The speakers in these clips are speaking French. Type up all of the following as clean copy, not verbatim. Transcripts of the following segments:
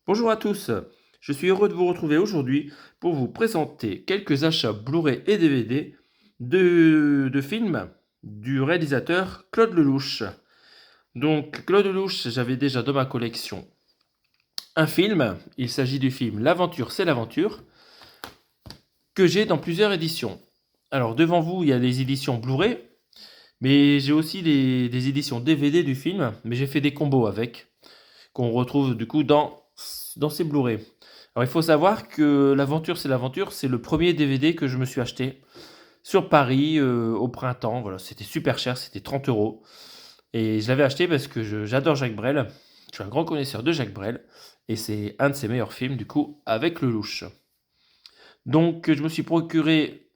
Bonjour à tous, je suis heureux de vous retrouver aujourd'hui pour vous présenter quelques achats Blu-ray et DVD de films du réalisateur Claude Lelouch. Donc Claude Lelouch, j'avais déjà dans ma collection un film, il s'agit du film L'aventure c'est l'aventure, que j'ai dans plusieurs éditions. Alors devant vous, il y a les éditions Blu-ray, mais j'ai aussi des éditions DVD du film, mais j'ai fait des combos avec, qu'on retrouve du coup dans ces Blu-ray. Alors il faut savoir que L'aventure c'est l'aventure, c'est le premier DVD que je me suis acheté sur Paris au printemps. Voilà, c'était super cher, c'était 30 euros. Et je l'avais acheté parce que j'adore Jacques Brel. Je suis un grand connaisseur de Jacques Brel. Et c'est un de ses meilleurs films, du coup, avec Lelouch. Donc je me suis procuré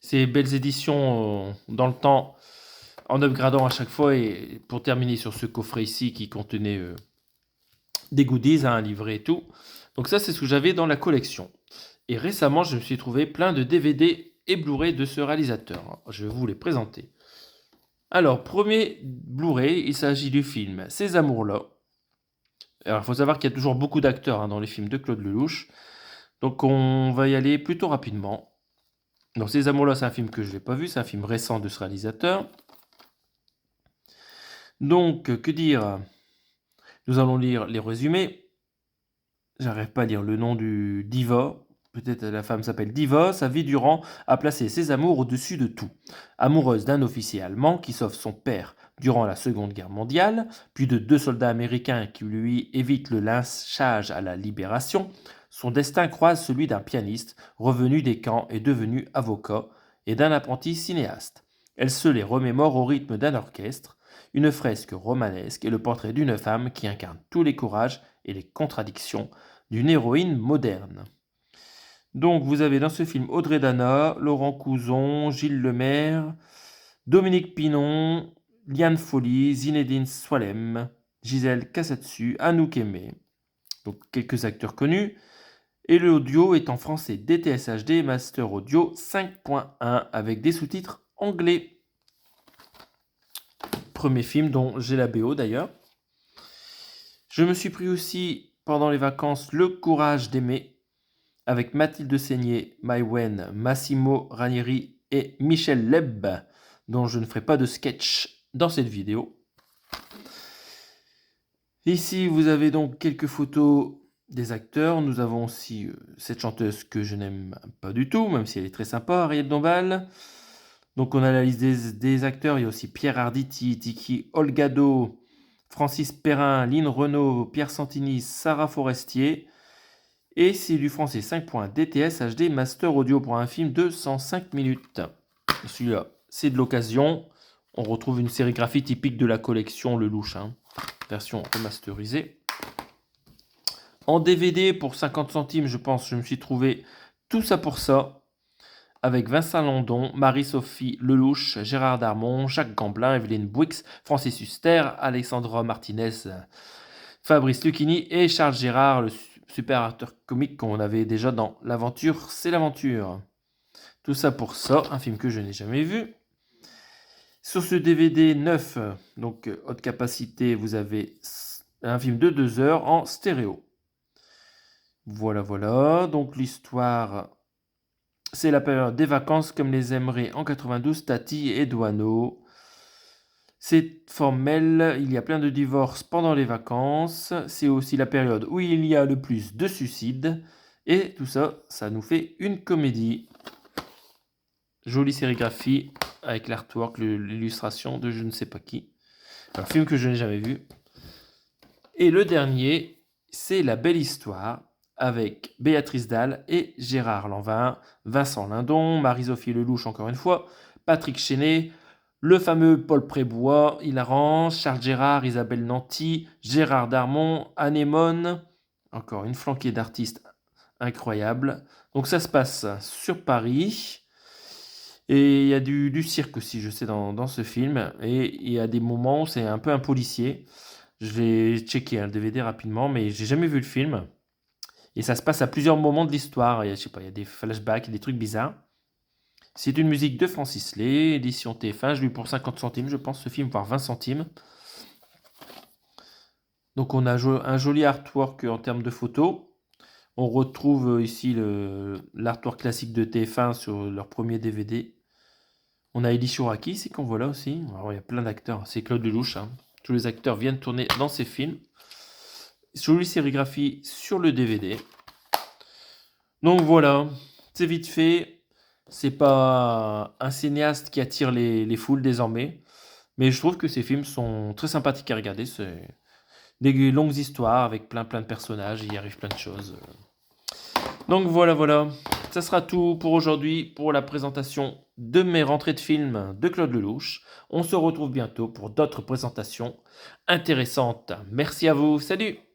ces belles éditions dans le temps, en upgradant à chaque fois. Et pour terminer sur ce coffret ici qui contenait des goodies, un livret et tout. Donc ça, c'est ce que j'avais dans la collection. Et récemment, je me suis trouvé plein de DVD et Blu-ray de ce réalisateur. Je vais vous les présenter. Alors, premier Blu-ray, il s'agit du film Ces amours-là. Alors, il faut savoir qu'il y a toujours beaucoup d'acteurs dans les films de Claude Lelouch. Donc, on va y aller plutôt rapidement. Donc, Ces amours-là, c'est un film que je n'ai pas vu. C'est un film récent de ce réalisateur. Donc, que dire? Nous allons lire les résumés. J'arrive pas à lire le nom du diva. Peut-être la femme s'appelle Diva. Sa vie durant a placé ses amours au-dessus de tout. Amoureuse d'un officier allemand qui sauve son père durant la Seconde Guerre mondiale, puis de deux soldats américains qui lui évitent le lynchage à la Libération, son destin croise celui d'un pianiste revenu des camps et devenu avocat, et d'un apprenti cinéaste. Elle se les remémore au rythme d'un orchestre, une fresque romanesque et le portrait d'une femme qui incarne tous les courages et les contradictions d'une héroïne moderne. Donc vous avez dans ce film Audrey Dana, Laurent Couzon, Gilles Lemaire, Dominique Pinon, Liane Folly, Zinedine Soilem, Gisèle Cassatsu, Anouk Aimé. Donc quelques acteurs connus. Et l'audio est en français DTS HD Master Audio 5.1 avec des sous-titres anglais. Premier film dont j'ai la BO d'ailleurs. Je me suis pris aussi pendant les vacances Le courage d'aimer avec Mathilde Seigné, Maïwen, Massimo Ranieri et Michel Leb, dont je ne ferai pas de sketch dans cette vidéo. Ici, vous avez donc quelques photos des acteurs. Nous avons aussi cette chanteuse que je n'aime pas du tout, même si elle est très sympa, Ariel Dombal. Donc on a la liste des acteurs. Il y a aussi Pierre Arditi, Tiki Olgado, Francis Perrin, Lynn Renaud, Pierre Santini, Sarah Forestier. Et c'est du français 5. DTS HD Master Audio pour un film de 105 minutes. Celui-là, c'est de l'occasion. On retrouve une sérigraphie typique de la collection Lelouch, version remasterisée. En DVD, pour 50 centimes, je pense, je me suis trouvé Tout ça pour ça, avec Vincent Landon, Marie-Sophie Lelouch, Gérard Darmon, Jacques Gamblin, Evelyne Bouix, Francis Huster, Alexandra Martinez, Fabrice Lucchini et Charles Gérard, le super acteur comique qu'on avait déjà dans L'aventure, c'est l'aventure. Tout ça pour ça, un film que je n'ai jamais vu. Sur ce DVD neuf, donc haute capacité, vous avez un film de 2 heures en stéréo. Voilà, voilà. Donc l'histoire, c'est la période des vacances comme les aimeraient en 92 Tati et Douaneau. C'est formel, il y a plein de divorces pendant les vacances. C'est aussi la période où il y a le plus de suicides. Et tout ça, ça nous fait une comédie. Jolie sérigraphie avec l'artwork, l'illustration de je ne sais pas qui. Un film que je n'ai jamais vu. Et le dernier, c'est La Belle Histoire avec Béatrice Dalle et Gérard Lanvin, Vincent Lindon, Marie-Sophie Lelouch encore une fois, Patrick Chenet, le fameux Paul Prébois, Hilaran, Charles Gérard, Isabelle Nanty, Gérard Darmon, Anémone, encore une flanquée d'artistes incroyables. Donc ça se passe sur Paris. Et il y a du cirque aussi, je sais, dans ce film. Et il y a des moments où c'est un peu un policier. Je vais checker le DVD rapidement, mais j'ai jamais vu le film. Et ça se passe à plusieurs moments de l'histoire. Je sais pas, il y a des flashbacks, des trucs bizarres. C'est une musique de Francis Lay, édition TF1. Je l'ai eu pour 50 centimes, je pense, ce film, voire 20 centimes. Donc on a un joli artwork en termes de photos. On retrouve ici l'artwork classique de TF1 sur leur premier DVD. On a Elie Chouraki, c'est qu'on voit là aussi. Alors, il y a plein d'acteurs, c'est Claude Lelouch, hein. Tous les acteurs viennent tourner dans ses films. Jolie sérigraphie sur le DVD. Donc voilà, c'est vite fait. C'est pas un cinéaste qui attire les foules désormais. Mais je trouve que ces films sont très sympathiques à regarder. C'est des longues histoires avec plein de personnages. Il y arrive plein de choses. Donc voilà. Ça sera tout pour aujourd'hui pour la présentation de mes rentrées de films de Claude Lelouch. On se retrouve bientôt pour d'autres présentations intéressantes. Merci à vous. Salut!